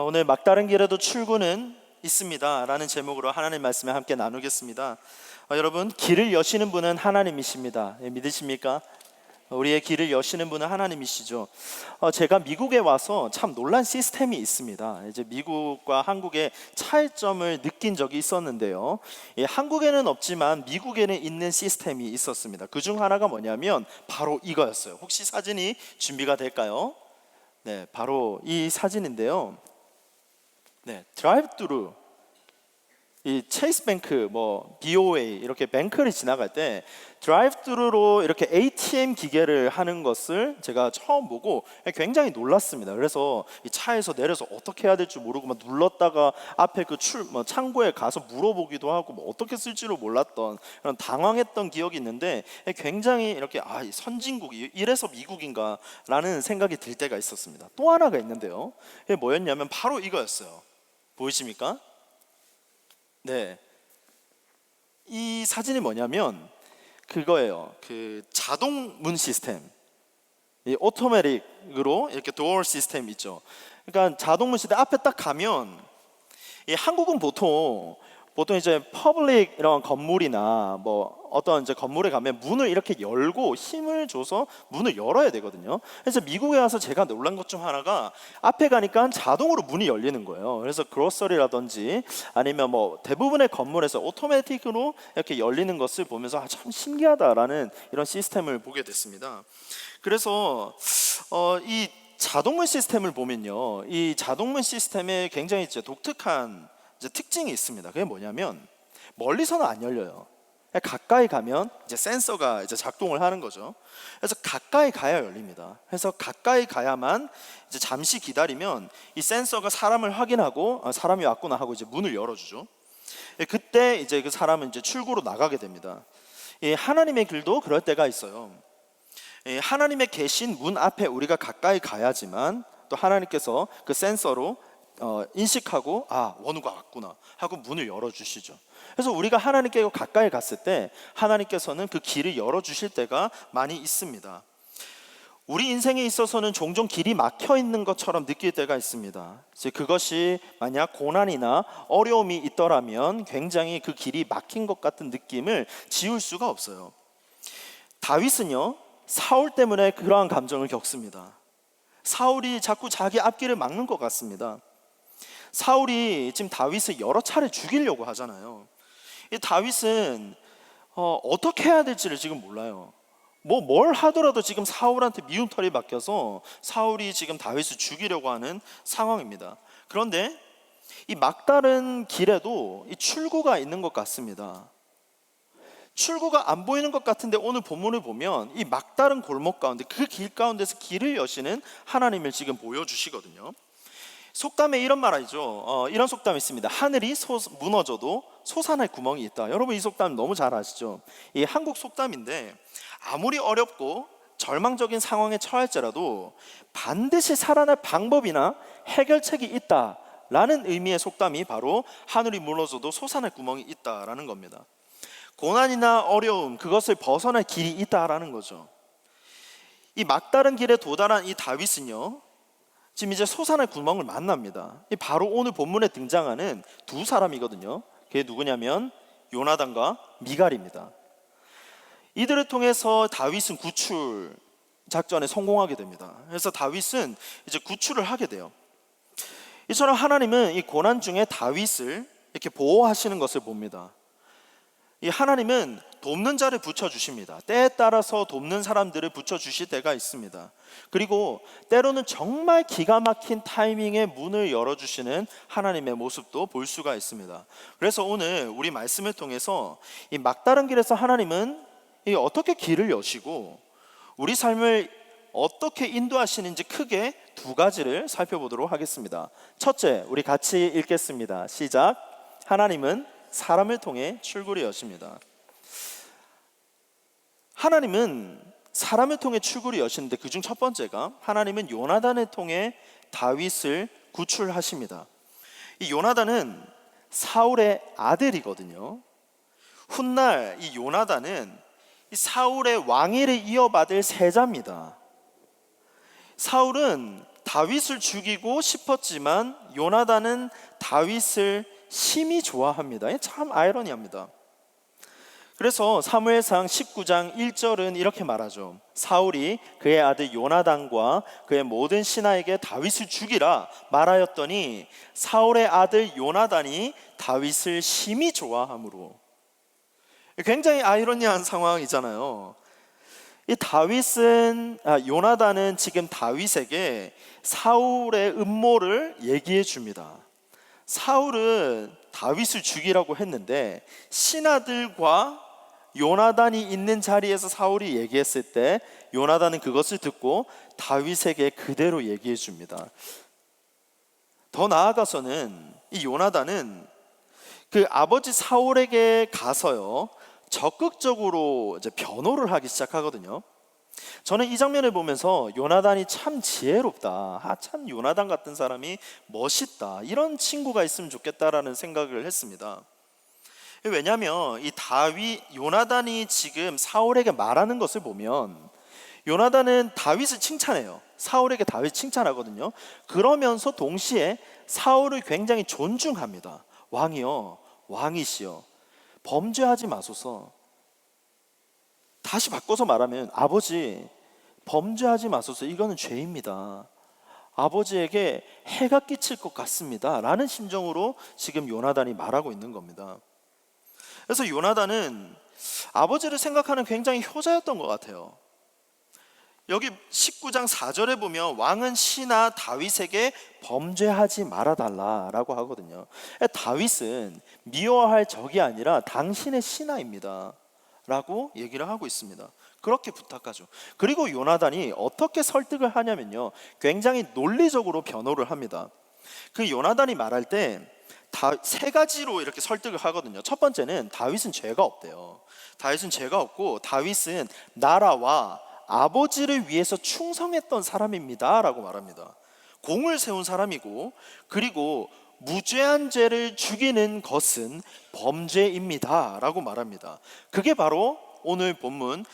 오늘 막다른 길에도 출구는 있습니다 라는 제목으로 하나님 말씀을 함께 나누겠습니다. 여러분, 길을 여시는 분은 하나님이십니다. 믿으십니까? 우리의 길을 여시는 분은 하나님이시죠. 제가 미국에 와서 참 놀란 시스템이 있습니다. 이제 미국과 한국의 차이점을 느낀 적이 있었는데요. 한국에는 없지만 미국에는 있는 시스템이 있었습니다. 그중 하나가 뭐냐면 바로 이거였어요. 혹시 사진이 준비가 될까요? 네, 바로 이 사진인데요. 네, 드라이브-트루, 이 체이스 뱅크, BOA 이렇게 뱅크를 지나갈 때 드라이브-트루로 이렇게 ATM 기계를 하는 것을 제가 처음 보고 굉장히 놀랐습니다. 그래서 이 차에서 내려서 어떻게 해야 될지 모르고 막 눌렀다가 앞에 그 창고에 가서 물어보기도 하고 어떻게 쓸지를 몰랐던 그런 당황했던 기억이 있는데, 굉장히 이렇게 이 선진국이 이래서 미국인가라는 생각이 들 때가 있었습니다. 또 하나가 있는데요. 이게 뭐였냐면 바로 이거였어요. 보이십니까? 네, 이 사진이 뭐냐면 그거예요. 그 자동 문 시스템, 이 오토매틱으로 이렇게 도어 시스템 있죠. 그러니까 자동 문 시스템 앞에 딱 가면, 이 한국은 보통 이제 퍼블릭 이런 건물이나 어떤 이제 건물에 가면 문을 이렇게 열고 힘을 줘서 문을 열어야 되거든요. 그래서 미국에 와서 제가 놀란 것 중 하나가 앞에 가니까 자동으로 문이 열리는 거예요. 그래서 그로서리라든지 아니면 대부분의 건물에서 오토매틱으로 이렇게 열리는 것을 보면서 참 신기하다라는 이런 시스템을 보게 됐습니다. 그래서 이 자동문 시스템을 보면요, 이 자동문 시스템에 굉장히 이제 독특한 특징이 있습니다. 그게 뭐냐면 멀리서는 안 열려요. 가까이 가면 이제 센서가 이제 작동을 하는 거죠. 그래서 가까이 가야 열립니다. 그래서 가까이 가야만 이제 잠시 기다리면 이 센서가 사람을 확인하고 사람이 왔구나 하고 이제 문을 열어주죠. 그때 이제 그 사람은 이제 출구로 나가게 됩니다. 하나님의 길도 그럴 때가 있어요. 하나님의 계신 문 앞에 우리가 가까이 가야지만 또 하나님께서 그 센서로 인식하고 원우가 왔구나 하고 문을 열어주시죠. 그래서 우리가 하나님께 가까이 갔을 때 하나님께서는 그 길을 열어주실 때가 많이 있습니다. 우리 인생에 있어서는 종종 길이 막혀 있는 것처럼 느낄 때가 있습니다. 그것이 만약 고난이나 어려움이 있더라면 굉장히 그 길이 막힌 것 같은 느낌을 지울 수가 없어요. 다윗은요, 사울 때문에 그러한 감정을 겪습니다. 사울이 자꾸 자기 앞길을 막는 것 같습니다. 사울이 지금 다윗을 여러 차례 죽이려고 하잖아요. 이 다윗은 어떻게 해야 될지를 지금 몰라요. 뭘 하더라도 지금 사울한테 미움털이 박혀서 사울이 지금 다윗을 죽이려고 하는 상황입니다. 그런데 이 막다른 길에도 이 출구가 있는 것 같습니다. 출구가 안 보이는 것 같은데 오늘 본문을 보면 이 막다른 골목 가운데, 그 길 가운데서 길을 여시는 하나님을 지금 보여주시거든요. 속담에 이런 말 알죠? 이런 속담이 있습니다. 하늘이 무너져도 솟아날 구멍이 있다. 여러분, 이 속담 너무 잘 아시죠? 이 한국 속담인데, 아무리 어렵고 절망적인 상황에 처할지라도 반드시 살아날 방법이나 해결책이 있다라는 의미의 속담이 바로 하늘이 무너져도 솟아날 구멍이 있다라는 겁니다. 고난이나 어려움, 그것을 벗어날 길이 있다라는 거죠. 이 막다른 길에 도달한 이 다윗은요, 지금 이제 솟아날 구멍을 만납니다. 바로 오늘 본문에 등장하는 두 사람이거든요. 그게 누구냐면 요나단과 미갈입니다. 이들을 통해서 다윗은 구출 작전에 성공하게 됩니다. 그래서 다윗은 이제 구출을 하게 돼요. 이처럼 하나님은 이 고난 중에 다윗을 이렇게 보호하시는 것을 봅니다. 이 하나님은 돕는 자를 붙여주십니다. 때에 따라서 돕는 사람들을 붙여주실 때가 있습니다. 그리고 때로는 정말 기가 막힌 타이밍에 문을 열어주시는 하나님의 모습도 볼 수가 있습니다. 그래서 오늘 우리 말씀을 통해서 이 막다른 길에서 하나님은 어떻게 길을 여시고 우리 삶을 어떻게 인도하시는지 크게 두 가지를 살펴보도록 하겠습니다. 첫째, 우리 같이 읽겠습니다. 시작. 하나님은 사람을 통해 출구를 여십니다. 하나님은 사람을 통해 출구를 여시는데, 그중 첫 번째가 하나님은 요나단을 통해 다윗을 구출하십니다. 이 요나단은 사울의 아들이거든요. 훗날 이 요나단은 이 사울의 왕위를 이어받을 세자입니다. 사울은 다윗을 죽이고 싶었지만 요나단은 다윗을 심히 좋아합니다. 참 아이러니합니다. 그래서 사무엘상 19장 1절은 이렇게 말하죠. 사울이 그의 아들 요나단과 그의 모든 신하에게 다윗을 죽이라 말하였더니 사울의 아들 요나단이 다윗을 심히 좋아하므로. 굉장히 아이러니한 상황이잖아요. 이 요나단은 지금 다윗에게 사울의 음모를 얘기해 줍니다. 사울은 다윗을 죽이라고 했는데 신하들과 요나단이 있는 자리에서 사울이 얘기했을 때 요나단은 그것을 듣고 다윗에게 그대로 얘기해 줍니다. 더 나아가서는 이 요나단은 그 아버지 사울에게 가서요 적극적으로 이제 변호를 하기 시작하거든요. 저는 이 장면을 보면서 요나단이 참 지혜롭다, 참 요나단 같은 사람이 멋있다, 이런 친구가 있으면 좋겠다라는 생각을 했습니다. 왜냐하면 이 요나단이 지금 사울에게 말하는 것을 보면 요나단은 다윗을 칭찬해요. 사울에게 다윗 칭찬하거든요. 그러면서 동시에 사울을 굉장히 존중합니다. 왕이요, 왕이시여, 범죄하지 마소서. 다시 바꿔서 말하면 아버지, 범죄하지 마소서. 이거는 죄입니다. 아버지에게 해가 끼칠 것 같습니다 라는 심정으로 지금 요나단이 말하고 있는 겁니다. 그래서 요나단은 아버지를 생각하는 굉장히 효자였던 것 같아요. 여기 19장 4절에 보면 왕은 신하 다윗에게 범죄하지 말아달라라고 하거든요. 다윗은 미워할 적이 아니라 당신의 신하입니다 라고 얘기를 하고 있습니다. 그렇게 부탁하죠. 그리고 요나단이 어떻게 설득을 하냐면요, 굉장히 논리적으로 변호를 합니다. 그 요나단이 말할 때 세 가지로 이렇게 설득을 하거든요. 첫 번째는 다윗은 죄가 없대요. 다윗은 죄가 없고 다윗은 나라와 아버지를 위해서 충성했던 사람입니다 라고 말합니다. 공을 세운 사람이고, 그리고 무죄한 죄를 죽이는 것은 범죄입니다 라고 말합니다. 그게 바로 오늘 본문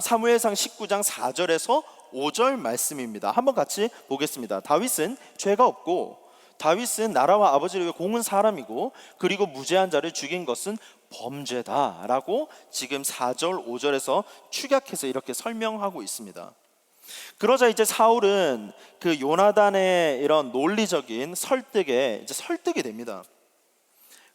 사무엘상 19장 4절에서 5절 말씀입니다. 한번 같이 보겠습니다. 다윗은 죄가 없고, 다윗은 나라와 아버지를 위해 공은 사람이고, 그리고 무죄한 자를 죽인 것은 범죄다라고 지금 4절 5절에서 축약해서 이렇게 설명하고 있습니다. 그러자 이제 사울은 그 요나단의 이런 논리적인 설득에 이제 설득이 됩니다.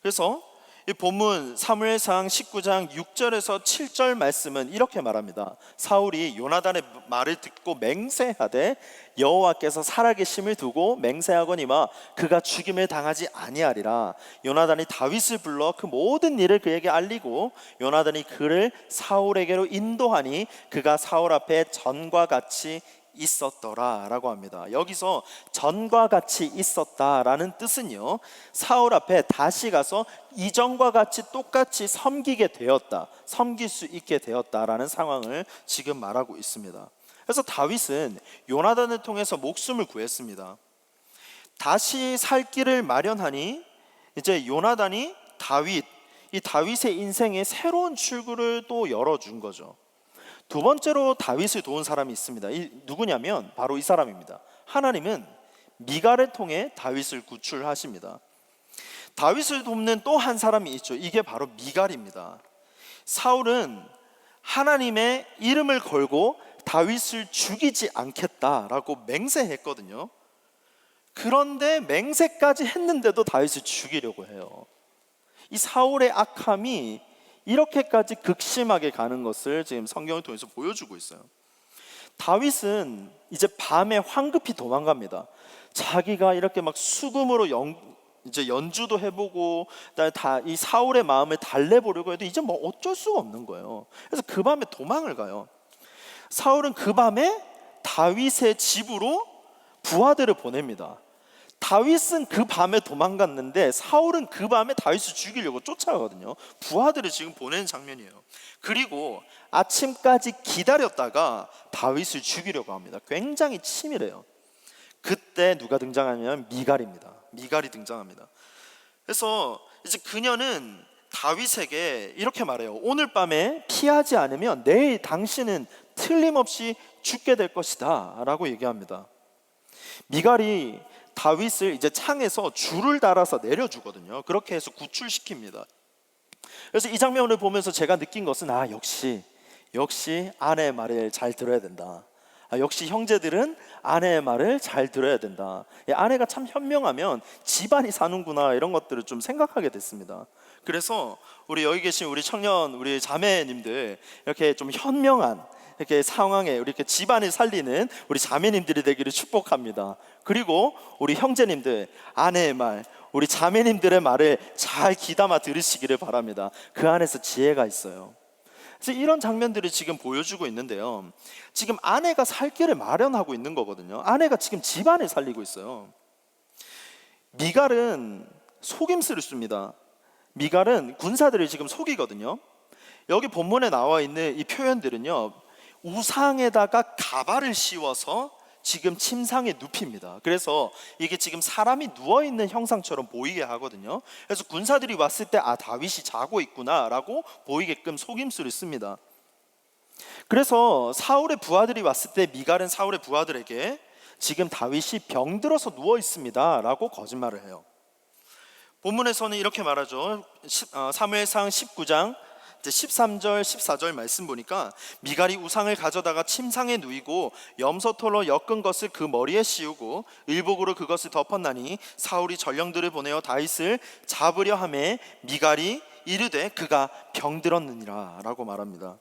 그래서 이 본문 사무엘상 19장 6절에서 7절 말씀은 이렇게 말합니다. 사울이 요나단의 말을 듣고 맹세하되 여호와께서 살아계심을 두고 맹세하거니와 그가 죽임을 당하지 아니하리라. 요나단이 다윗을 불러 그 모든 일을 그에게 알리고 요나단이 그를 사울에게로 인도하니 그가 사울 앞에 전과 같이 있었더라 라고 합니다. 여기서 전과 같이 있었다라는 뜻은요, 사울 앞에 다시 가서 이전과 같이 똑같이 섬기게 되었다, 섬길 수 있게 되었다라는 상황을 지금 말하고 있습니다. 그래서 다윗은 요나단을 통해서 목숨을 구했습니다. 다시 살 길을 마련하니 이제 요나단이 이 다윗의 인생에 새로운 출구를 또 열어준 거죠. 두 번째로 다윗을 도운 사람이 있습니다. 누구냐면 바로 이 사람입니다. 하나님은 미갈을 통해 다윗을 구출하십니다. 다윗을 돕는 또 한 사람이 있죠. 이게 바로 미갈입니다. 사울은 하나님의 이름을 걸고 다윗을 죽이지 않겠다라고 맹세했거든요. 그런데 맹세까지 했는데도 다윗을 죽이려고 해요. 이 사울의 악함이 이렇게까지 극심하게 가는 것을 지금 성경을 통해서 보여주고 있어요. 다윗은 이제 밤에 황급히 도망갑니다. 자기가 이렇게 막 수금으로 이제 연주도 해보고 다 이 사울의 마음을 달래보려고 해도 이제 뭐 어쩔 수가 없는 거예요. 그래서 그 밤에 도망을 가요. 사울은 그 밤에 다윗의 집으로 부하들을 보냅니다. 다윗은 그 밤에 도망갔는데 사울은 그 밤에 다윗을 죽이려고 쫓아가거든요. 부하들을 지금 보내는 장면이에요. 그리고 아침까지 기다렸다가 다윗을 죽이려고 합니다. 굉장히 치밀해요. 그때 누가 등장하냐면 미갈입니다. 미갈이 등장합니다. 그래서 이제 그녀는 다윗에게 이렇게 말해요. 오늘 밤에 피하지 않으면 내일 당신은 틀림없이 죽게 될 것이다 라고 얘기합니다. 미갈이 다윗을 이제 창에서 줄을 달아서 내려주거든요. 그렇게 해서 구출시킵니다. 그래서 이 장면을 보면서 제가 느낀 것은 역시 아내의 말을 잘 들어야 된다. 역시 형제들은 아내의 말을 잘 들어야 된다. 아내가 참 현명하면 집안이 사는구나, 이런 것들을 좀 생각하게 됐습니다. 그래서 우리 여기 계신 우리 청년, 우리 자매님들, 이렇게 좀 현명한 이렇게 상황에 우리 이렇게 집안을 살리는 우리 자매님들이 되기를 축복합니다. 그리고 우리 형제님들, 아내의 말, 우리 자매님들의 말을 잘 귀담아 들으시기를 바랍니다. 그 안에서 지혜가 있어요. 그래서 이런 장면들을 지금 보여주고 있는데요, 지금 아내가 살 길을 마련하고 있는 거거든요. 아내가 지금 집안을 살리고 있어요. 미갈은 속임수를 씁니다. 미갈은 군사들을 지금 속이거든요. 여기 본문에 나와 있는 이 표현들은요, 우상에다가 가발을 씌워서 지금 침상에 눕힙니다. 그래서 이게 지금 사람이 누워있는 형상처럼 보이게 하거든요. 그래서 군사들이 왔을 때 다윗이 자고 있구나 라고 보이게끔 속임수를 씁니다. 그래서 사울의 부하들이 왔을 때 미갈은 사울의 부하들에게 지금 다윗이 병들어서 누워 있습니다 라고 거짓말을 해요. 본문에서는 이렇게 말하죠. 사무엘상 19장 13절 14절 말씀 보니까 미갈이 우상을 가져다가 침상에 누이고 염소털로 엮은 것을 그 머리에 씌우고 의복으로 그것을 덮었나니 사울이 전령들을 보내어 다윗을 잡으려 하매 미갈이 이르되 그가 병들었느니라 라고 말합니다.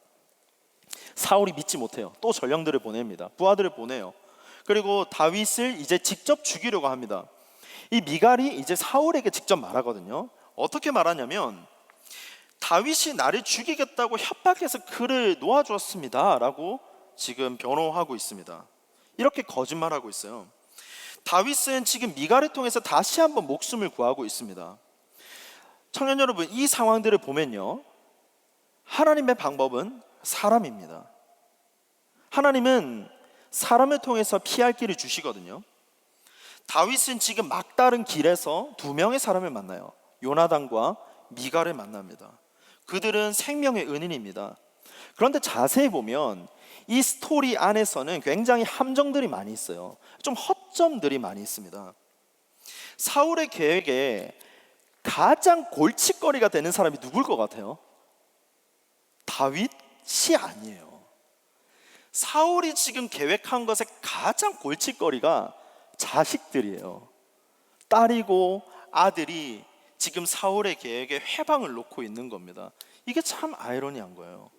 사울이 믿지 못해요. 또 전령들을 보냅니다. 부하들을 보내요. 그리고 다윗을 이제 직접 죽이려고 합니다. 이 미갈이 이제 사울에게 직접 말하거든요. 어떻게 말하냐면, 다윗이 나를 죽이겠다고 협박해서 그를 놓아주었습니다 라고 지금 변호하고 있습니다. 이렇게 거짓말하고 있어요. 다윗은 지금 미갈을 통해서 다시 한번 목숨을 구하고 있습니다. 청년 여러분, 이 상황들을 보면요, 하나님의 방법은 사람입니다. 하나님은 사람을 통해서 피할 길을 주시거든요. 다윗은 지금 막다른 길에서 두 명의 사람을 만나요. 요나단과 미갈을 만납니다. 그들은 생명의 은인입니다. 그런데 자세히 보면 이 스토리 안에서는 굉장히 함정들이 많이 있어요. 좀 허점들이 많이 있습니다. 사울의 계획에 가장 골칫거리가 되는 사람이 누굴 것 같아요? 다윗이 아니에요. 사울이 지금 계획한 것의 가장 골칫거리가 자식들이에요. 딸이고 아들이 지금 사울의 계획에 회방을 놓고 있는 겁니다. 이게 참 아이러니한 거예요.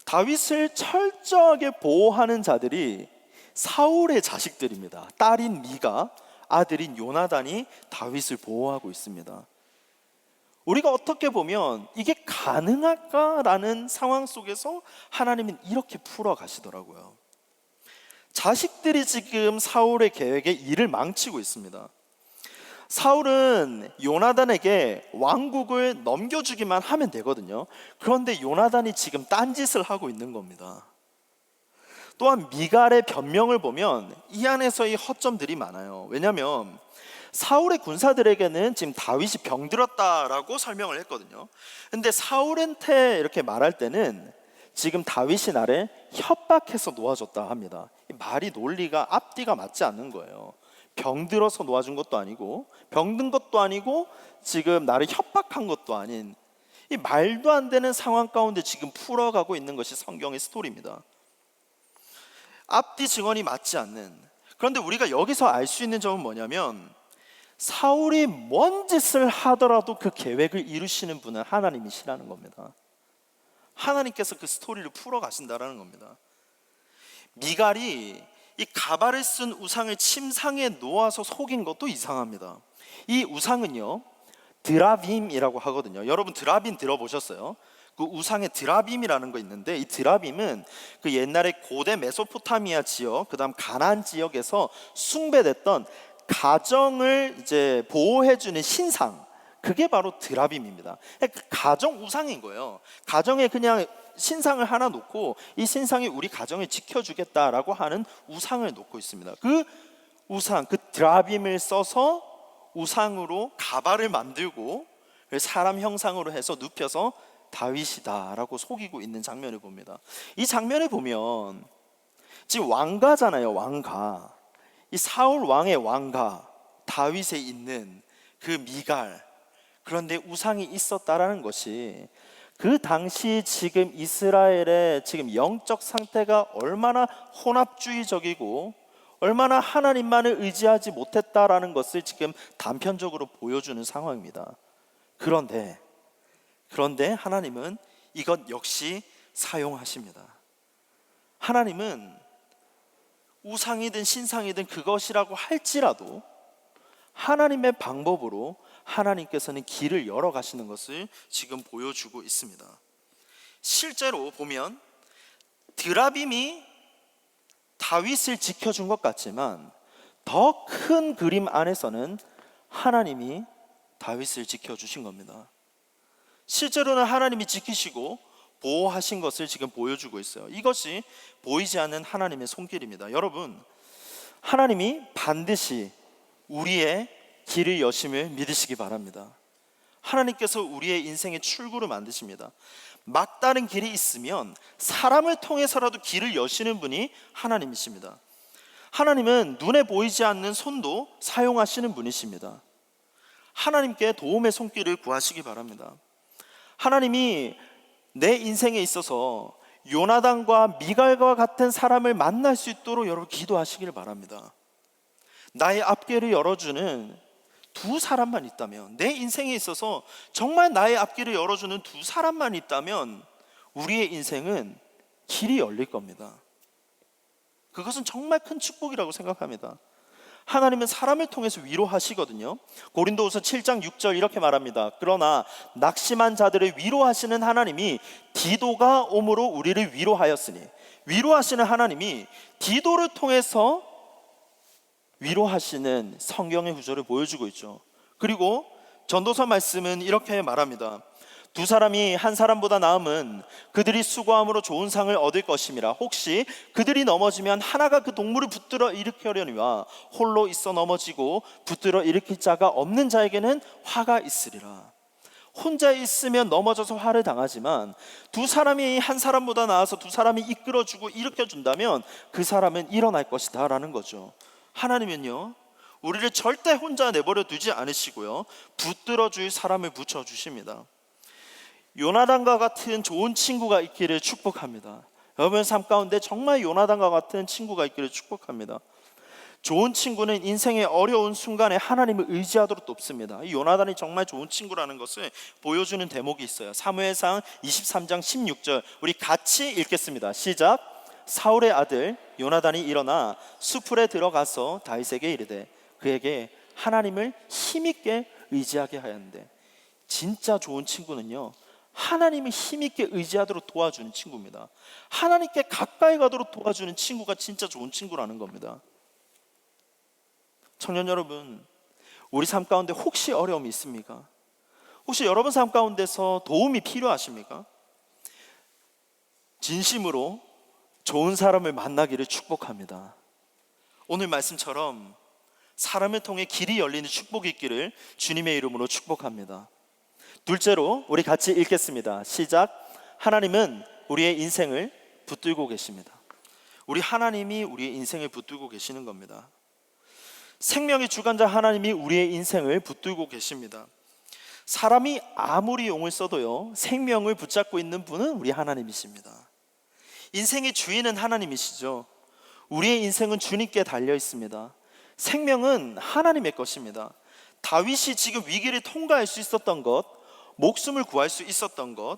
다윗을 철저하게 보호하는 자들이 사울의 자식들입니다. 딸인 미가, 아들인 요나단이 다윗을 보호하고 있습니다. 우리가 어떻게 보면 이게 가능할까라는 상황 속에서 하나님은 이렇게 풀어가시더라고요. 자식들이 지금 사울의 계획에 일을 망치고 있습니다. 사울은 요나단에게 왕국을 넘겨주기만 하면 되거든요. 그런데 요나단이 지금 딴짓을 하고 있는 겁니다. 또한 미갈의 변명을 보면 이 안에서의 허점들이 많아요. 왜냐하면 사울의 군사들에게는 지금 다윗이 병들었다라고 설명을 했거든요. 근데 사울한테 이렇게 말할 때는 지금 다윗이 나를 협박해서 놓아줬다 합니다. 말이 논리가 앞뒤가 맞지 않는 거예요. 병들어서 놓아준 것도 아니고 병든 것도 아니고 지금 나를 협박한 것도 아닌 이 말도 안 되는 상황 가운데 지금 풀어가고 있는 것이 성경의 스토리입니다. 앞뒤 증언이 맞지 않는. 그런데 우리가 여기서 알 수 있는 점은 뭐냐면, 사울이 뭔 짓을 하더라도 그 계획을 이루시는 분은 하나님이시라는 겁니다. 하나님께서 그 스토리를 풀어가신다라는 겁니다. 미갈이 이 가발을 쓴 우상을 침상에 놓아서 속인 것도 이상합니다. 이 우상은요, 드라빔이라고 하거든요. 여러분 드라빔 들어보셨어요? 그 우상에 드라빔이라는 거 있는데, 이 드라빔은 그 옛날에 고대 메소포타미아 지역, 그다음 가나안 지역에서 숭배됐던 가정을 이제 보호해주는 신상, 그게 바로 드라빔입니다. 가정 우상인 거예요. 가정에 그냥 신상을 하나 놓고 이 신상이 우리 가정을 지켜주겠다라고 하는 우상을 놓고 있습니다. 그 우상, 그 드라빔을 써서 우상으로 가발을 만들고 사람 형상으로 해서 눕혀서 다윗이다라고 속이고 있는 장면을 봅니다. 이 장면을 보면 지금 왕가잖아요. 왕가. 이 사울 왕의 왕가 다윗에 있는 그 미갈, 그런데 우상이 있었다라는 것이 그 당시 지금 이스라엘의 지금 영적 상태가 얼마나 혼합주의적이고 얼마나 하나님만을 의지하지 못했다라는 것을 지금 단편적으로 보여주는 상황입니다. 그런데 하나님은 이것 역시 사용하십니다. 하나님은 우상이든 신상이든 그것이라고 할지라도 하나님의 방법으로 하나님께서는 길을 열어 가시는 것을 지금 보여주고 있습니다. 실제로 보면 드라빔이 다윗을 지켜준 것 같지만 더 큰 그림 안에서는 하나님이 다윗을 지켜주신 겁니다. 실제로는 하나님이 지키시고 보호하신 것을 지금 보여주고 있어요. 이것이 보이지 않는 하나님의 손길입니다. 여러분, 하나님이 반드시 우리의 길을 여심을 믿으시기 바랍니다. 하나님께서 우리의 인생의 출구를 만드십니다. 막다른 길이 있으면 사람을 통해서라도 길을 여시는 분이 하나님이십니다. 하나님은 눈에 보이지 않는 손도 사용하시는 분이십니다. 하나님께 도움의 손길을 구하시기 바랍니다. 하나님이 내 인생에 있어서 요나단과 미갈과 같은 사람을 만날 수 있도록 여러분 기도하시길 바랍니다. 나의 앞길을 열어주는 두 사람만 있다면, 내 인생에 있어서 정말 나의 앞길을 열어주는 두 사람만 있다면 우리의 인생은 길이 열릴 겁니다. 그것은 정말 큰 축복이라고 생각합니다. 하나님은 사람을 통해서 위로하시거든요. 고린도후서 7장 6절 이렇게 말합니다. 그러나 낙심한 자들을 위로하시는 하나님이 디도가 옴으로 우리를 위로하였으니, 위로하시는 하나님이 디도를 통해서 위로하시는 성경의 구절을 보여주고 있죠. 그리고 전도서 말씀은 이렇게 말합니다. 두 사람이 한 사람보다 나음은 그들이 수고함으로 좋은 상을 얻을 것임이라. 혹시 그들이 넘어지면 하나가 그 동물을 붙들어 일으키려니와 홀로 있어 넘어지고 붙들어 일으킬 자가 없는 자에게는 화가 있으리라. 혼자 있으면 넘어져서 화를 당하지만 두 사람이 한 사람보다 나아서 두 사람이 이끌어주고 일으켜준다면 그 사람은 일어날 것이다 라는 거죠. 하나님은요, 우리를 절대 혼자 내버려 두지 않으시고요, 붙들어 줄 사람을 붙여 주십니다. 요나단과 같은 좋은 친구가 있기를 축복합니다. 여러분 삶 가운데 정말 요나단과 같은 친구가 있기를 축복합니다. 좋은 친구는 인생의 어려운 순간에 하나님을 의지하도록 돕습니다. 이 요나단이 정말 좋은 친구라는 것을 보여주는 대목이 있어요. 사무엘상 23장 16절 우리 같이 읽겠습니다. 시작. 사울의 아들 요나단이 일어나 수풀에 들어가서 다윗에게 이르되 그에게 하나님을 힘있게 의지하게 하였는데, 진짜 좋은 친구는요, 하나님을 힘있게 의지하도록 도와주는 친구입니다. 하나님께 가까이 가도록 도와주는 친구가 진짜 좋은 친구라는 겁니다. 청년 여러분, 우리 삶 가운데 혹시 어려움이 있습니까? 혹시 여러분 삶 가운데서 도움이 필요하십니까? 진심으로 좋은 사람을 만나기를 축복합니다. 오늘 말씀처럼 사람을 통해 길이 열리는 축복이 있기를 주님의 이름으로 축복합니다. 둘째로 우리 같이 읽겠습니다. 시작. 하나님은 우리의 인생을 붙들고 계십니다. 우리 하나님이 우리의 인생을 붙들고 계시는 겁니다. 생명의 주관자 하나님이 우리의 인생을 붙들고 계십니다. 사람이 아무리 용을 써도요, 생명을 붙잡고 있는 분은 우리 하나님이십니다. 인생의 주인은 하나님이시죠. 우리의 인생은 주님께 달려 있습니다. 생명은 하나님의 것입니다. 다윗이 지금 위기를 통과할 수 있었던 것, 목숨을 구할 수 있었던 것,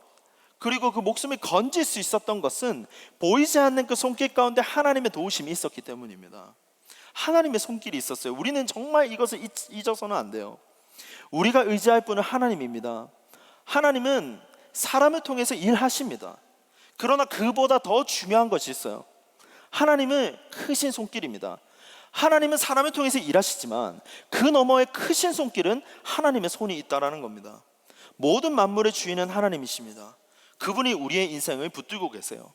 그리고 그 목숨을 건질 수 있었던 것은 보이지 않는 그 손길 가운데 하나님의 도우심이 있었기 때문입니다. 하나님의 손길이 있었어요. 우리는 정말 이것을 잊어서는 안 돼요. 우리가 의지할 분은 하나님입니다. 하나님은 사람을 통해서 일하십니다. 그러나 그보다 더 중요한 것이 있어요. 하나님은 크신 손길입니다. 하나님은 사람을 통해서 일하시지만 그 너머에 크신 손길은 하나님의 손이 있다라는 겁니다. 모든 만물의 주인은 하나님이십니다. 그분이 우리의 인생을 붙들고 계세요.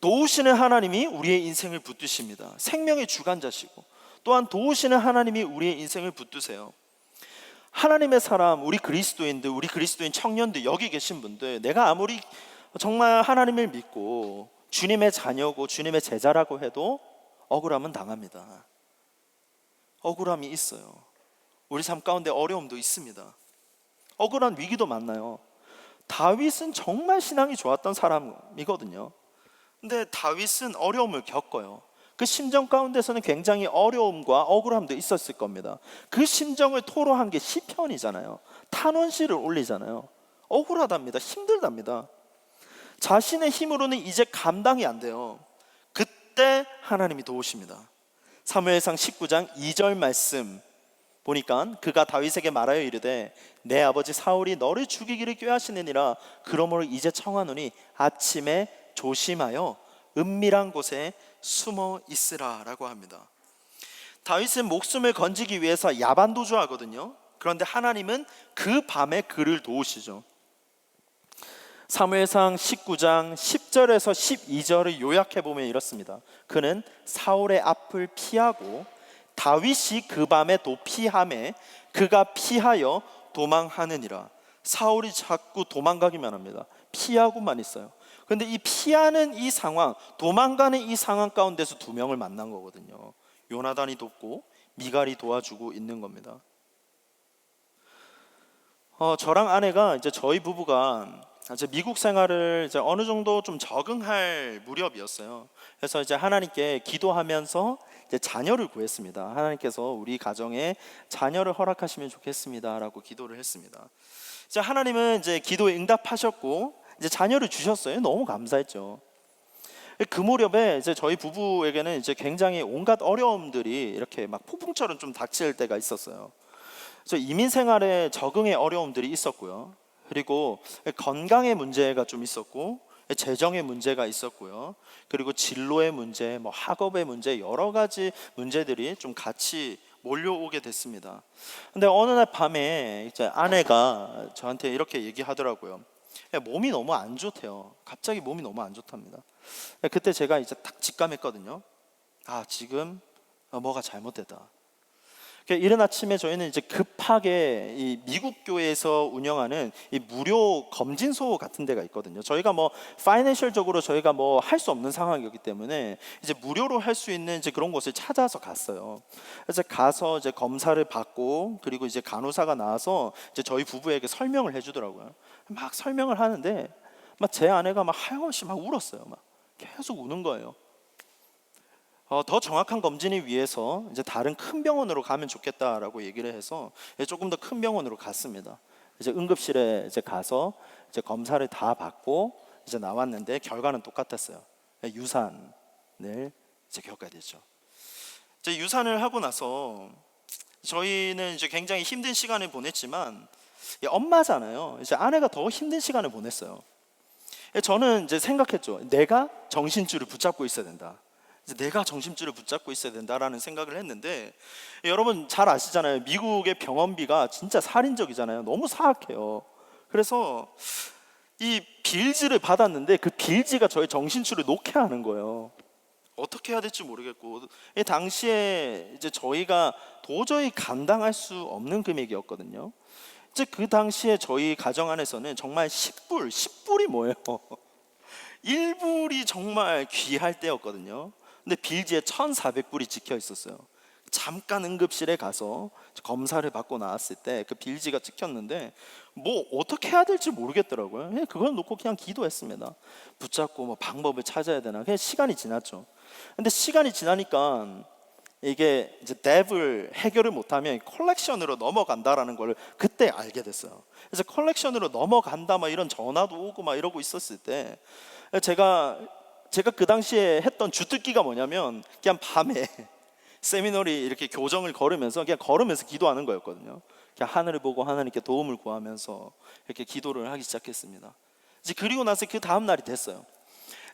도우시는 하나님이 우리의 인생을 붙드십니다. 생명의 주관자시고 또한 도우시는 하나님이 우리의 인생을 붙드세요. 하나님의 사람, 우리 그리스도인들, 우리 그리스도인 청년들, 여기 계신 분들, 내가 아무리 정말 하나님을 믿고 주님의 자녀고 주님의 제자라고 해도 억울함은 당합니다. 억울함이 있어요. 우리 삶 가운데 어려움도 있습니다. 억울한 위기도 만나요. 다윗은 정말 신앙이 좋았던 사람이거든요. 근데 다윗은 어려움을 겪어요. 그 심정 가운데서는 굉장히 어려움과 억울함도 있었을 겁니다. 그 심정을 토로한 게 시편이잖아요. 탄원시를 올리잖아요. 억울하답니다. 힘들답니다. 자신의 힘으로는 이제 감당이 안 돼요. 그때 하나님이 도우십니다. 사무엘상 19장 2절 말씀 보니까 그가 다윗에게 말하여 이르되 내 아버지 사울이 너를 죽이기를 꾀하시느니라. 그러므로 이제 청하노니 아침에 조심하여 은밀한 곳에 숨어 있으라 라고 합니다. 다윗은 목숨을 건지기 위해서 야반도주하거든요. 그런데 하나님은 그 밤에 그를 도우시죠. 사무엘상 19장 10절에서 12절을 요약해보면 이렇습니다. 그는 사울의 앞을 피하고 다윗이 그 밤에 도피하매 그가 피하여 도망하느니라. 사울이 자꾸 도망가기만 합니다. 피하고만 있어요. 그런데 이 피하는 이 상황, 도망가는 이 상황 가운데서 두 명을 만난 거거든요. 요나단이 돕고 미갈이 도와주고 있는 겁니다. 저랑 아내가 이제 저희 부부가 이제 미국 생활을 이제 어느 정도 좀 적응할 무렵이었어요. 그래서 이제 하나님께 기도하면서 이제 자녀를 구했습니다. 하나님께서 우리 가정에 자녀를 허락하시면 좋겠습니다라고 기도를 했습니다. 이제 하나님은 이제 기도에 응답하셨고 이제 자녀를 주셨어요. 너무 감사했죠. 그 무렵에 이제 저희 부부에게는 이제 굉장히 온갖 어려움들이 이렇게 막 폭풍처럼 좀 닥칠 때가 있었어요. 그래서 이민 생활에 적응의 어려움들이 있었고요. 그리고 건강의 문제가 좀 있었고 재정의 문제가 있었고요. 그리고 진로의 문제, 뭐 학업의 문제, 여러 가지 문제들이 좀 같이 몰려오게 됐습니다. 근데 어느 날 밤에 이제 아내가 저한테 이렇게 얘기하더라고요. 몸이 너무 안 좋대요. 갑자기 몸이 너무 안 좋답니다. 그때 제가 이제 딱 직감했거든요. 아, 지금 뭐가 잘못됐다. 이른 아침에 저희는 이제 급하게 이 미국 교회에서 운영하는 이 무료 검진소 같은 데가 있거든요. 저희가 뭐 파이낸셜적으로 저희가 뭐 할 수 없는 상황이었기 때문에 이제 무료로 할 수 있는 이제 그런 곳을 찾아서 갔어요. 그래서 가서 이제 검사를 받고 그리고 이제 간호사가 나와서 이제 저희 부부에게 설명을 해주더라고요. 막 설명을 하는데 막 제 아내가 막 하염없이 막 울었어요. 막 계속 우는 거예요. 더 정확한 검진을 위해서 이제 다른 큰 병원으로 가면 좋겠다라고 얘기를 해서 조금 더 큰 병원으로 갔습니다. 이제 응급실에 이제 가서 이제 검사를 다 받고 이제 나왔는데 결과는 똑같았어요. 유산을 이제 겪어야 되죠. 이제 유산을 하고 나서 저희는 이제 굉장히 힘든 시간을 보냈지만 엄마잖아요. 이제 아내가 더 힘든 시간을 보냈어요. 저는 이제 생각했죠. 내가 정신줄을 붙잡고 있어야 된다. 내가 정신줄을 붙잡고 있어야 된다라는 생각을 했는데 여러분 잘 아시잖아요. 미국의 병원비가 진짜 살인적이잖아요. 너무 사악해요. 그래서 이 빌지를 받았는데 그 빌지가 저의 정신줄을 놓게 하는 거예요. 어떻게 해야 될지 모르겠고 당시에 이제 저희가 도저히 감당할 수 없는 금액이었거든요. 이제 그 당시에 저희 가정 안에서는 정말 10불이 뭐예요? 1불이 정말 귀할 때였거든요. 근데 빌지에 1,400불이 찍혀 있었어요. 잠깐 응급실에 가서 검사를 받고 나왔을 때 그 빌지가 찍혔는데 뭐 어떻게 해야 될지 모르겠더라고요. 그걸 놓고 그냥 기도했습니다. 붙잡고 뭐 방법을 찾아야 되나. 그냥 시간이 지났죠. 근데 시간이 지나니까 이게 이제 뎁을 해결을 못하면 컬렉션으로 넘어간다라는 걸 그때 알게 됐어요. 그래서 컬렉션으로 넘어간다 막 이런 전화도 오고 막 이러고 있었을 때 제가 그 당시에 했던 주특기가 뭐냐면 그냥 밤에 세미너리 이렇게 교정을 걸으면서 그냥 걸으면서 기도하는 거였거든요. 그냥 하늘을 보고 하나님께 도움을 구하면서 이렇게 기도를 하기 시작했습니다. 이제 그리고 나서 그 다음 날이 됐어요.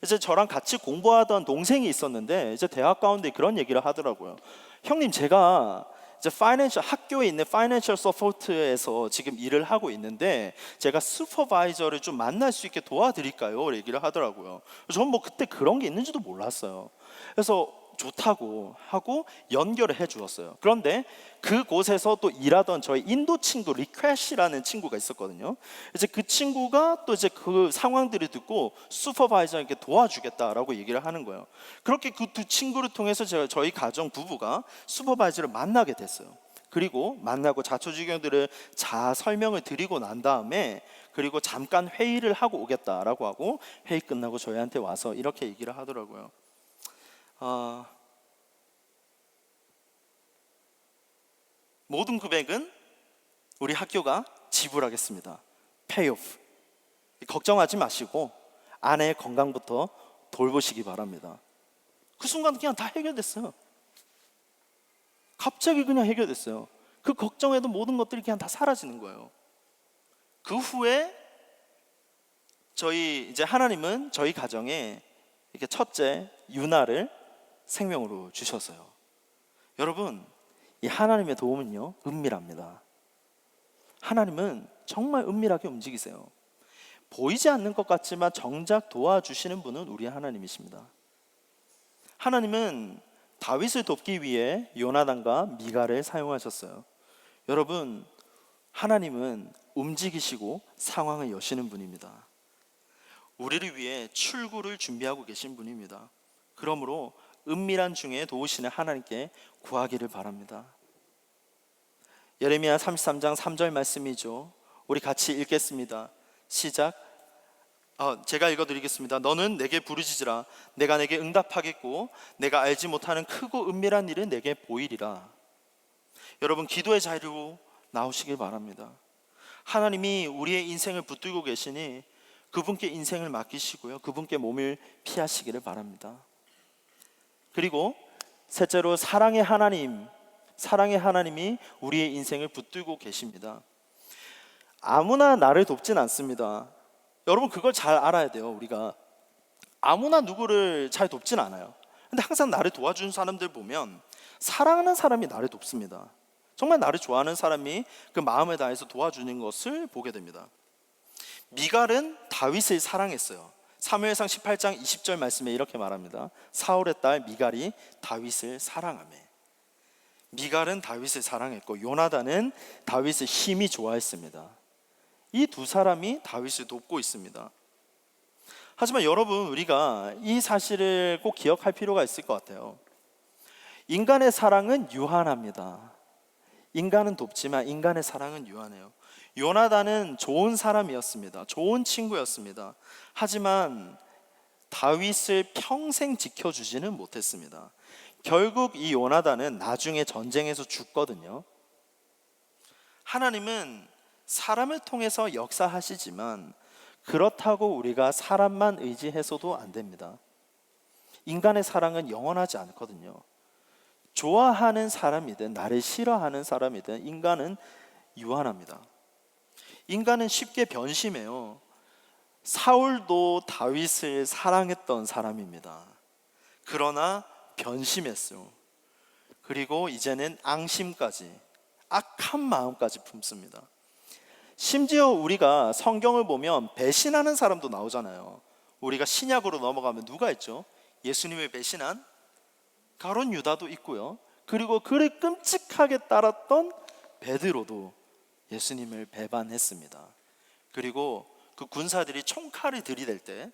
이제 저랑 같이 공부하던 동생이 있었는데 이제 대학 가운데 그런 얘기를 하더라고요. 형님, 제가 이제 학교에 있는 파이낸셜 서포트에서 지금 일을 하고 있는데 제가 슈퍼바이저를 좀 만날 수 있게 도와드릴까요? 얘기를 하더라고요. 저는 뭐 그때 그런 게 있는지도 몰랐어요. 그래서 좋다고 하고 연결을 해 주었어요. 그런데 그곳에서 또 일하던 저희 인도 친구 리퀘시라는 친구가 있었거든요. 이제 그 친구가 또 이제 그 상황들을 듣고 슈퍼바이저에게 도와주겠다라고 얘기를 하는 거예요. 그렇게 그 두 친구를 통해서 저희 가정 부부가 슈퍼바이저를 만나게 됐어요. 그리고 만나고 자초지경들을 설명을 드리고 난 다음에 그리고 잠깐 회의를 하고 오겠다라고 하고 회의 끝나고 저희한테 와서 이렇게 얘기를 하더라고요. 모든 금액은 우리 학교가 지불하겠습니다. 페이오프. 걱정하지 마시고 아내의 건강부터 돌보시기 바랍니다. 그 순간 그냥 다 해결됐어요. 갑자기 그냥 해결됐어요. 그 걱정해도 모든 것들이 그냥 다 사라지는 거예요. 그 후에 하나님은 저희 가정에 이렇게 첫째 유나를 생명으로 주셨어요. 여러분, 이 하나님의 도움은요 은밀합니다. 하나님은 정말 은밀하게 움직이세요. 보이지 않는 것 같지만 정작 도와주시는 분은 우리 하나님이십니다. 하나님은 다윗을 돕기 위해 요나단과 미갈을 사용하셨어요. 여러분, 하나님은 움직이시고 상황을 여시는 분입니다. 우리를 위해 출구를 준비하고 계신 분입니다. 그러므로 은밀한 중에 도우시는 하나님께 구하기를 바랍니다. 예레미야 33장 3절 말씀이죠. 우리 같이 읽겠습니다. 시작. 제가 읽어드리겠습니다. 너는 내게 부르짖으라. 내가 내게 응답하겠고 내가 알지 못하는 크고 은밀한 일은 내게 보이리라. 여러분, 기도의 자리로 나오시길 바랍니다. 하나님이 우리의 인생을 붙들고 계시니 그분께 인생을 맡기시고요, 그분께 몸을 피하시기를 바랍니다. 그리고 셋째로 사랑의 하나님이 우리의 인생을 붙들고 계십니다. 아무나 나를 돕진 않습니다. 여러분, 그걸 잘 알아야 돼요. 우리가 아무나 누구를 잘 돕진 않아요. 근데 항상 나를 도와주는 사람들 보면 사랑하는 사람이 나를 돕습니다. 정말 나를 좋아하는 사람이 그 마음을 다해서 도와주는 것을 보게 됩니다. 미갈은 다윗을 사랑했어요. 사무엘상 18장 20절 말씀에 이렇게 말합니다. 사울의 딸 미갈이 다윗을 사랑하며. 미갈은 다윗을 사랑했고 요나단은 다윗을 심히 좋아했습니다. 이 두 사람이 다윗을 돕고 있습니다. 하지만 여러분, 우리가 이 사실을 꼭 기억할 필요가 있을 것 같아요. 인간의 사랑은 유한합니다. 인간은 돕지만 인간의 사랑은 유한해요. 요나단은 좋은 사람이었습니다. 좋은 친구였습니다. 하지만 다윗을 평생 지켜주지는 못했습니다. 결국 이 요나단은 나중에 전쟁에서 죽거든요. 하나님은 사람을 통해서 역사하시지만 그렇다고 우리가 사람만 의지해서도 안 됩니다. 인간의 사랑은 영원하지 않거든요. 좋아하는 사람이든 나를 싫어하는 사람이든 인간은 유한합니다. 인간은 쉽게 변심해요. 사울도 다윗을 사랑했던 사람입니다. 그러나 변심했어요. 그리고 이제는 앙심까지, 악한 마음까지 품습니다. 심지어 우리가 성경을 보면 배신하는 사람도 나오잖아요. 우리가 신약으로 넘어가면 누가 있죠? 예수님을 배신한 가룟 유다도 있고요. 그리고 그를 끔찍하게 따랐던 베드로도 예수님을 배반했습니다. 그리고 그 군사들이 총칼을 들이댈 때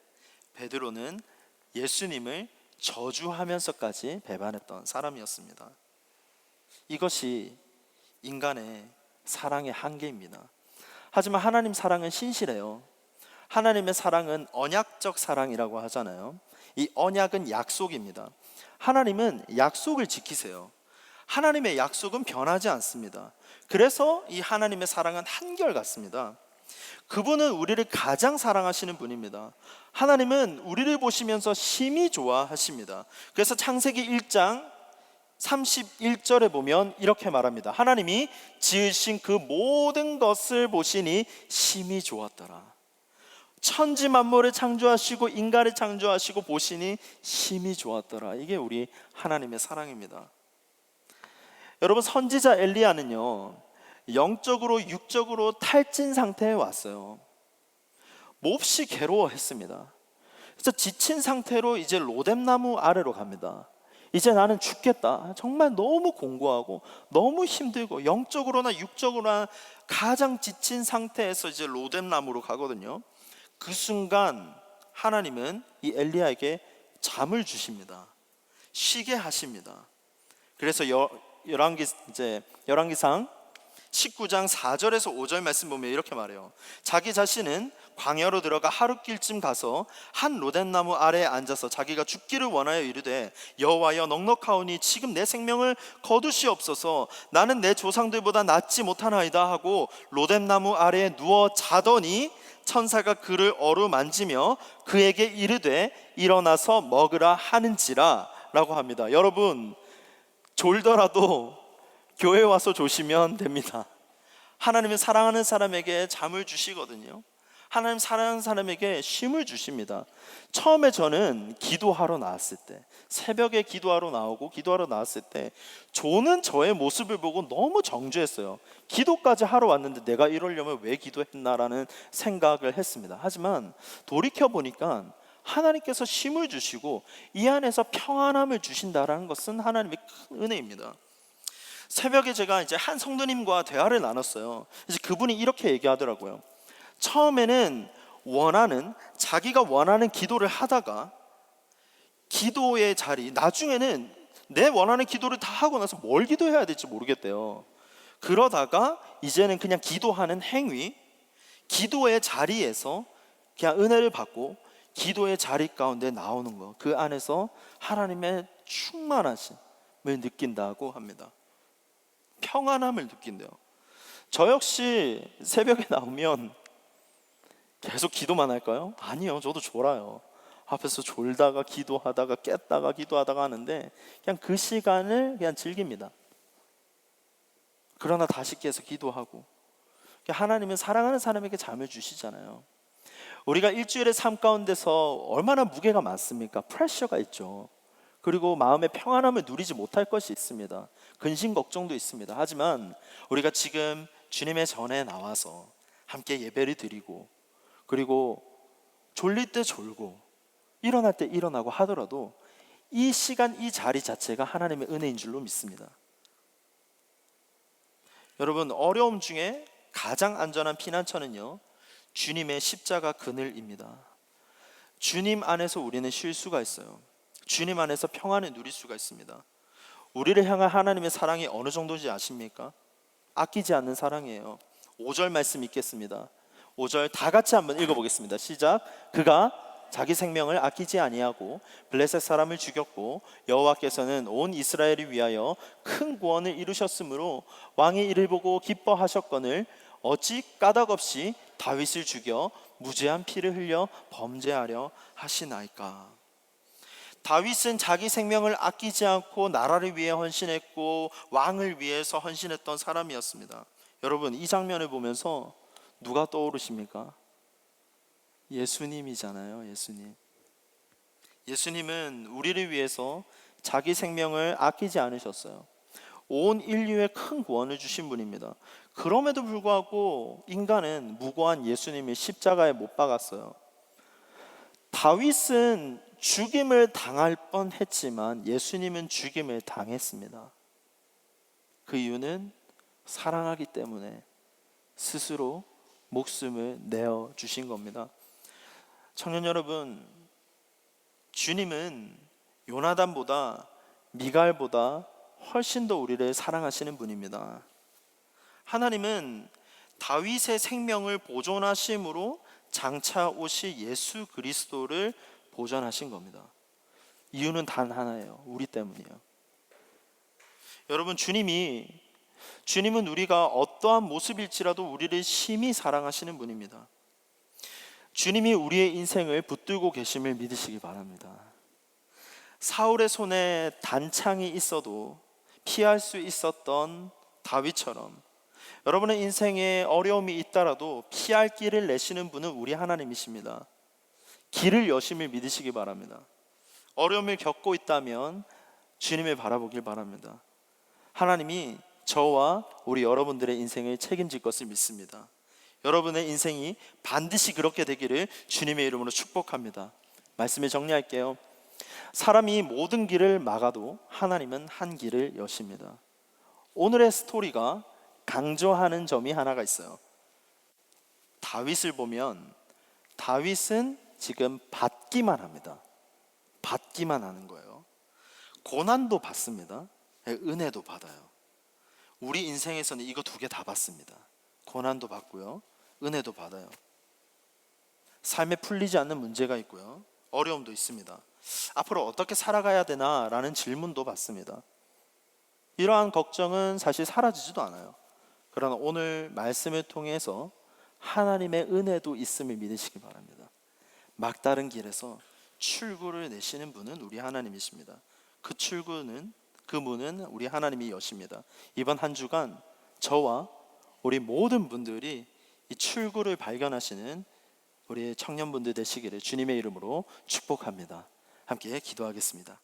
베드로는 예수님을 저주하면서까지 배반했던 사람이었습니다. 이것이 인간의 사랑의 한계입니다. 하지만 하나님 사랑은 신실해요. 하나님의 사랑은 언약적 사랑이라고 하잖아요. 이 언약은 약속입니다. 하나님은 약속을 지키세요. 하나님의 약속은 변하지 않습니다. 그래서 이 하나님의 사랑은 한결같습니다. 그분은 우리를 가장 사랑하시는 분입니다. 하나님은 우리를 보시면서 심히 좋아하십니다. 그래서 창세기 1장 31절에 보면 이렇게 말합니다. 하나님이 지으신 그 모든 것을 보시니 심히 좋았더라. 천지 만물을 창조하시고 인간을 창조하시고 보시니 심히 좋았더라. 이게 우리 하나님의 사랑입니다. 여러분, 선지자 엘리야는요, 영적으로 육적으로 탈진 상태에 왔어요. 몹시 괴로워했습니다. 그래서 지친 상태로 이제 로뎀나무 아래로 갑니다. 이제 나는 죽겠다. 정말 너무 공고하고 너무 힘들고 영적으로나 육적으로나 가장 지친 상태에서 이제 로뎀나무로 가거든요. 그 순간 하나님은 이 엘리야에게 잠을 주십니다. 쉬게 하십니다. 그래서 열왕기상 19장 4절에서 5절 말씀 보면 이렇게 말해요. 자기 자신은 광야로 들어가 하룻길쯤 가서 한 로뎀나무 아래에 앉아서 자기가 죽기를 원하여 이르되 여호와여 넉넉하오니 지금 내 생명을 거두시옵소서. 나는 내 조상들보다 낫지 못하나이다 하고 로뎀나무 아래에 누워 자더니 천사가 그를 어루만지며 그에게 이르되 일어나서 먹으라 하는지라 라고 합니다. 여러분, 졸더라도 교회 와서 조시면 됩니다. 하나님은 사랑하는 사람에게 잠을 주시거든요. 하나님 사랑하는 사람에게 쉼을 주십니다. 처음에 저는 기도하러 나왔을 때, 새벽에 기도하러 나왔을 때 조는 저의 모습을 보고 너무 정죄했어요. 기도까지 하러 왔는데 내가 이러려면 왜 기도했나라는 생각을 했습니다. 하지만 돌이켜보니까 하나님께서 쉼을 주시고 이 안에서 평안함을 주신다라는 것은 하나님의 큰 은혜입니다. 새벽에 제가 이제 한 성도님과 대화를 나눴어요. 이제 그분이 이렇게 얘기하더라고요. 처음에는 자기가 원하는 기도를 하다가 기도의 자리, 나중에는 내 원하는 기도를 다 하고 나서 뭘 기도해야 될지 모르겠대요. 그러다가 이제는 그냥 기도하는 행위, 기도의 자리에서 그냥 은혜를 받고 기도의 자리 가운데 나오는 것, 그 안에서 하나님의 충만하심을 느낀다고 합니다. 평안함을 느낀대요. 저 역시 새벽에 나오면 계속 기도만 할까요? 아니요, 저도 졸아요. 앞에서 졸다가 기도하다가 깼다가 기도하다가 하는데 그냥 그 시간을 그냥 즐깁니다. 그러나 다시 깨서 기도하고. 하나님은 사랑하는 사람에게 잠을 주시잖아요. 우리가 일주일의 삶 가운데서 얼마나 무게가 많습니까? 프레셔가 있죠. 그리고 마음의 평안함을 누리지 못할 것이 있습니다. 근심 걱정도 있습니다. 하지만 우리가 지금 주님의 전에 나와서 함께 예배를 드리고, 그리고 졸릴 때 졸고 일어날 때 일어나고 하더라도 이 시간, 이 자리 자체가 하나님의 은혜인 줄로 믿습니다. 여러분, 어려움 중에 가장 안전한 피난처는요, 주님의 십자가 그늘입니다. 주님 안에서 우리는 쉴 수가 있어요. 주님 안에서 평안을 누릴 수가 있습니다. 우리를 향한 하나님의 사랑이 어느 정도인지 아십니까? 아끼지 않는 사랑이에요. 5절 말씀 읽겠습니다. 5절 다 같이 한번 읽어보겠습니다. 시작. 그가 자기 생명을 아끼지 아니하고 블레셋 사람을 죽였고 여호와께서는 온 이스라엘을 위하여 큰 구원을 이루셨으므로 왕이 이를 보고 기뻐하셨거늘 어찌 까닭없이 다윗을 죽여 무죄한 피를 흘려 범죄하려 하시나이까. 다윗은 자기 생명을 아끼지 않고 나라를 위해 헌신했고 왕을 위해서 헌신했던 사람이었습니다. 여러분, 이 장면을 보면서 누가 떠오르십니까? 예수님이잖아요. 예수님은 우리를 위해서 자기 생명을 아끼지 않으셨어요. 온 인류에 큰 구원을 주신 분입니다. 그럼에도 불구하고 인간은 무고한 예수님을 십자가에 못 박았어요. 다윗은 죽임을 당할 뻔했지만 예수님은 죽임을 당했습니다. 그 이유는 사랑하기 때문에 스스로 목숨을 내어 주신 겁니다. 청년 여러분, 주님은 요나단보다 미갈보다 훨씬 더 우리를 사랑하시는 분입니다. 하나님은 다윗의 생명을 보존하심으로 장차 오실 예수 그리스도를 보존하신 겁니다. 이유는 단 하나예요. 우리 때문이에요. 여러분, 주님은 우리가 어떠한 모습일지라도 우리를 심히 사랑하시는 분입니다. 주님이 우리의 인생을 붙들고 계심을 믿으시기 바랍니다. 사울의 손에 단창이 있어도 피할 수 있었던 다윗처럼 여러분의 인생에 어려움이 있더라도 피할 길을 내시는 분은 우리 하나님이십니다. 길을 여심을 믿으시기 바랍니다. 어려움을 겪고 있다면 주님을 바라보길 바랍니다. 하나님이 저와 우리 여러분들의 인생을 책임질 것을 믿습니다. 여러분의 인생이 반드시 그렇게 되기를 주님의 이름으로 축복합니다. 말씀을 정리할게요. 사람이 모든 길을 막아도 하나님은 한 길을 여십니다. 오늘의 스토리가 강조하는 점이 하나가 있어요. 다윗을 보면 다윗은 지금 받기만 합니다. 받기만 하는 거예요. 고난도 받습니다. 은혜도 받아요. 우리 인생에서는 이거 두 개 다 받습니다. 고난도 받고요, 은혜도 받아요. 삶에 풀리지 않는 문제가 있고요, 어려움도 있습니다. 앞으로 어떻게 살아가야 되나 라는 질문도 받습니다. 이러한 걱정은 사실 사라지지도 않아요. 그러나 오늘 말씀을 통해서 하나님의 은혜도 있음을 믿으시기 바랍니다. 막다른 길에서 출구를 내시는 분은 우리 하나님이십니다. 그 출구는, 그 문은 우리 하나님이 여십니다. 이번 한 주간 저와 우리 모든 분들이 이 출구를 발견하시는 우리 청년분들 되시기를 주님의 이름으로 축복합니다. 함께 기도하겠습니다.